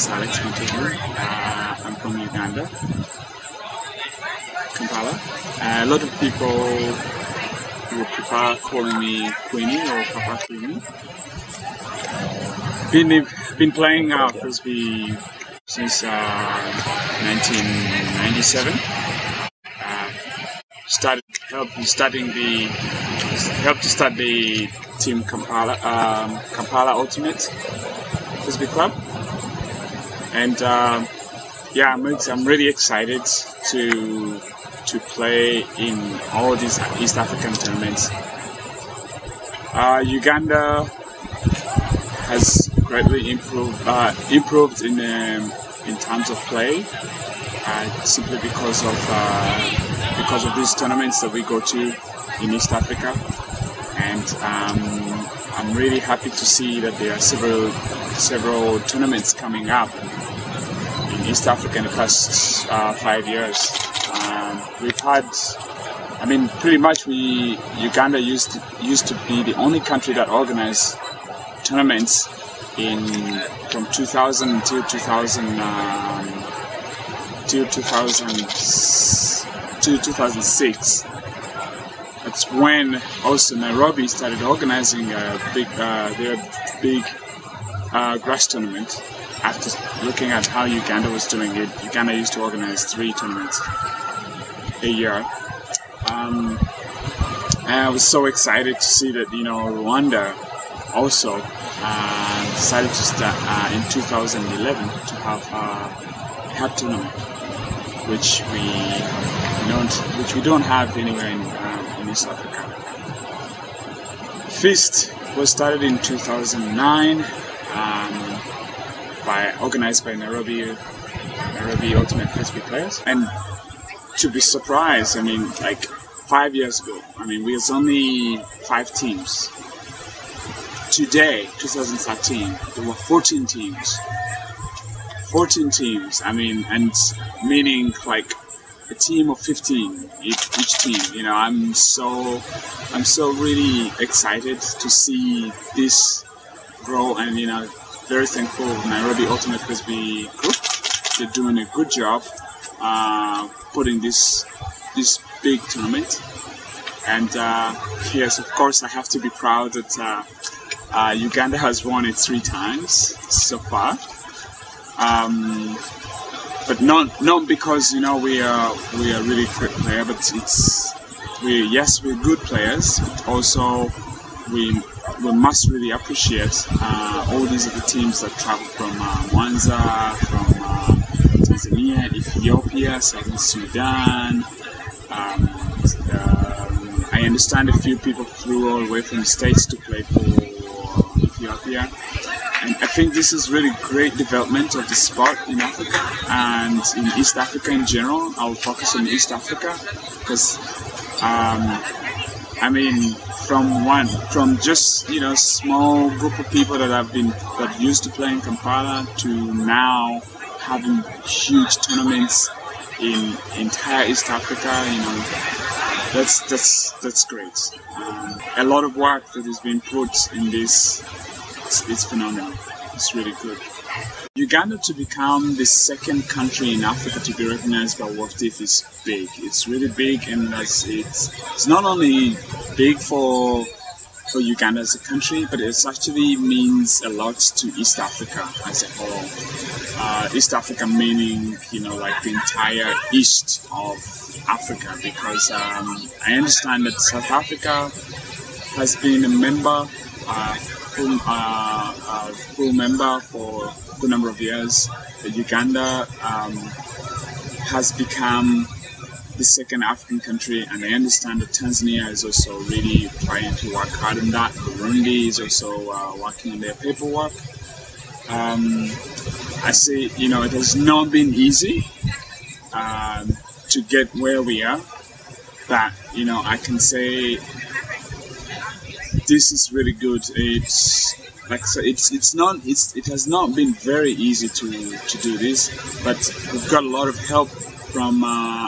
is Alex Queenie Roman. I'm from Uganda, Kampala. A lot of people would prefer calling me Queenie or Papa Queenie. Been playing Frisbee since 1997. Helped to start the team Kampala Ultimate Frisbee Club, and yeah, I'm really excited to play in all these East African tournaments. Uganda has greatly improved in terms of play, simply because of these tournaments that we go to in East Africa, and I'm really happy to see that there are several tournaments coming up in East Africa in the past 5 years. We've had, pretty much Uganda used to be the only country that organized tournaments from 2000 until 2006. That's when also Nairobi started organizing their big grass tournament. After looking at how Uganda was doing it, Uganda used to organize 3 tournaments a year. And I was so excited to see that Rwanda also decided to start in 2011 to have a cup tournament, which we don't have anywhere in East Africa. Feast was started in 2009, organized by Nairobi Ultimate Frisbee players. And to be surprised, like 5 years ago, we was only 5 teams. Today, 2013, there were 14 teams. 14 teams, and meaning like a team of 15 each team. I'm so really excited to see this grow, and very thankful of Nairobi Ultimate Frisbee group. They're doing a good job putting this big tournament. And yes, of course, I have to be proud that Uganda has won it 3 times so far. But not because we are really great player, but we're good players. But also we must really appreciate all these other teams that travel from Mwanza, from Tanzania, Ethiopia, Southern Sudan. I understand a few people flew all the way from the States to play for Ethiopia. And I think this is really great development of the sport in Africa and in East Africa in general. I'll focus on East Africa because, from just small group of people that used to play in Kampala to now having huge tournaments in entire East Africa. That's great. A lot of work that has been put in this. It's phenomenal. It's really good. Uganda to become the 2nd country in Africa to be recognized by WFDF is big. It's really big, and it's not only big for Uganda as a country, but it actually means a lot to East Africa as a whole. East Africa meaning like the entire east of Africa, because I understand that South Africa has been a member. Full member for a good number of years. Uganda has become the 2nd African country, and I understand that Tanzania is also really trying to work hard on that. Burundi is also working on their paperwork. I say, it has not been easy to get where we are, but I can say this is really good. It's like so. It has not been very easy to do this, but we've got a lot of help from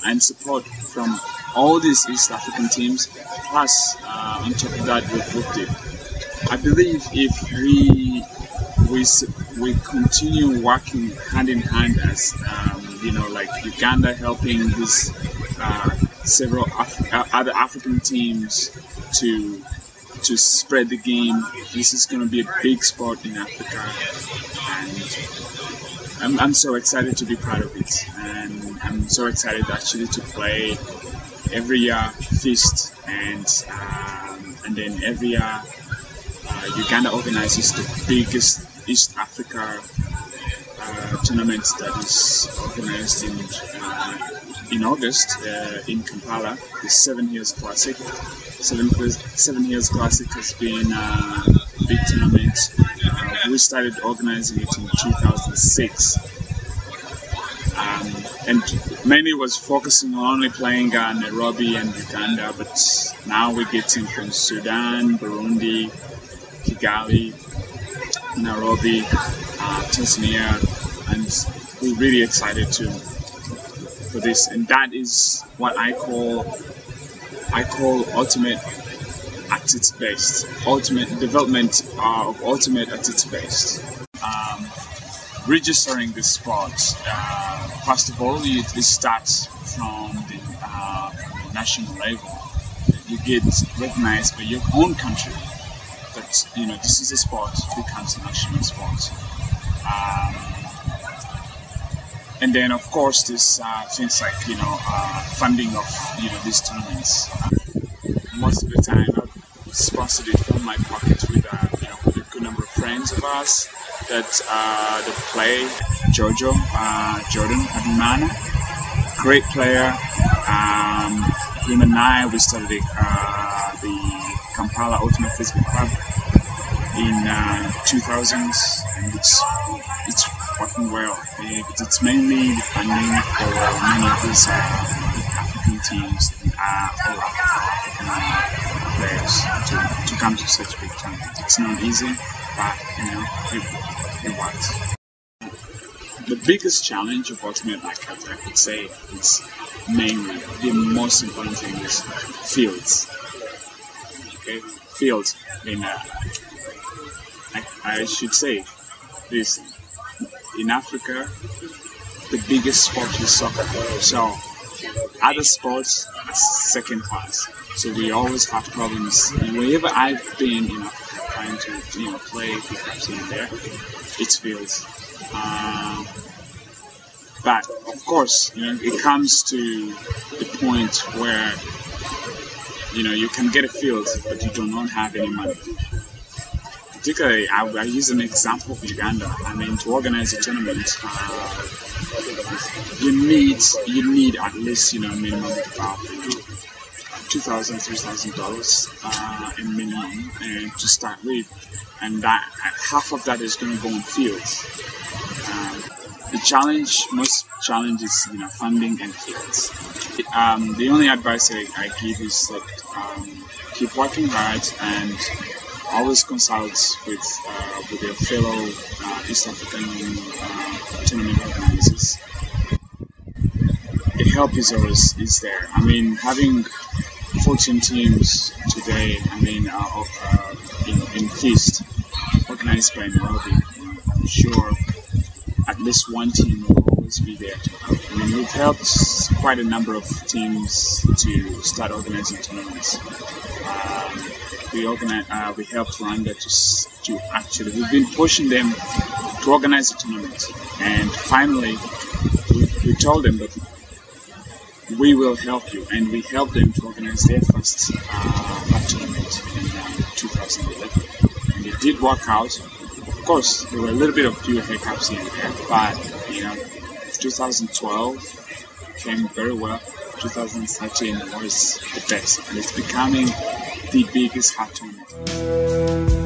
and support from all these East African teams. Plus, on top of that, with WFDF. I believe if we continue working hand in hand as like Uganda helping these several other African teams to spread the game. This is going to be a big sport in Africa, and I'm so excited to be part of it, and I'm so excited actually to play every year Feast, and then every year Uganda organizes the biggest East Africa tournament that is organized in August in Kampala. The 7 Years Classic. 7 Years Classic has been a big tournament. We started organizing it in 2006, and mainly was focusing on only playing Nairobi and Uganda, but now we're getting from Sudan, Burundi, Kigali, Nairobi, Tanzania, and we're really excited for this. And that is what I call ultimate at its best. Ultimate development of ultimate at its best. Registering this sport, first of all, it starts from the national level. You get recognized by your own country that this is a sport, becomes a national sport. And then of course there's things like funding of these tournaments. Most of the time I've sponsored it from my pocket with a good number of friends of ours that play. Jordan Habimana, great player. Him and I, we started the Kampala Ultimate Frisbee Club in 2000s, and it's working well. It's mainly the funding for many of these African teams and all African players to come to such big tournaments. It's not easy, but it works. The biggest challenge of ultimate, I could say, is mainly the most important thing is fields. Okay, fields. I should say this: in Africa, the biggest sport is soccer. So other sports are second class. So we always have problems. Wherever I've been in Africa trying to play pickups in there, it's fields. But of course, it comes to the point where you can get a field, but you do not have any money. Particularly, I use an example of Uganda. To organize a tournament, you need at least minimum of about $2,000, $3,000 in minimum to start with, and that half of that is going to go on fields. Most challenge is funding and fields. The only advice I give is that keep working hard and always consult with your fellow East African tournament organizers. The help is always there. Having 14 teams today, in Feast, organized by Nairobi, I'm sure at least one team will always be there to help. We've helped quite a number of teams to start organizing tournaments. We helped Rwanda to actually, we've been pushing them to organize a tournament, and finally we told them that we will help you, and we helped them to organize their first tournament in 2011, and it did work out. Of course, there were a little bit of few hiccups here and there, but 2012 came very well. 2013 was the best, and it's becoming the biggest hard tournament.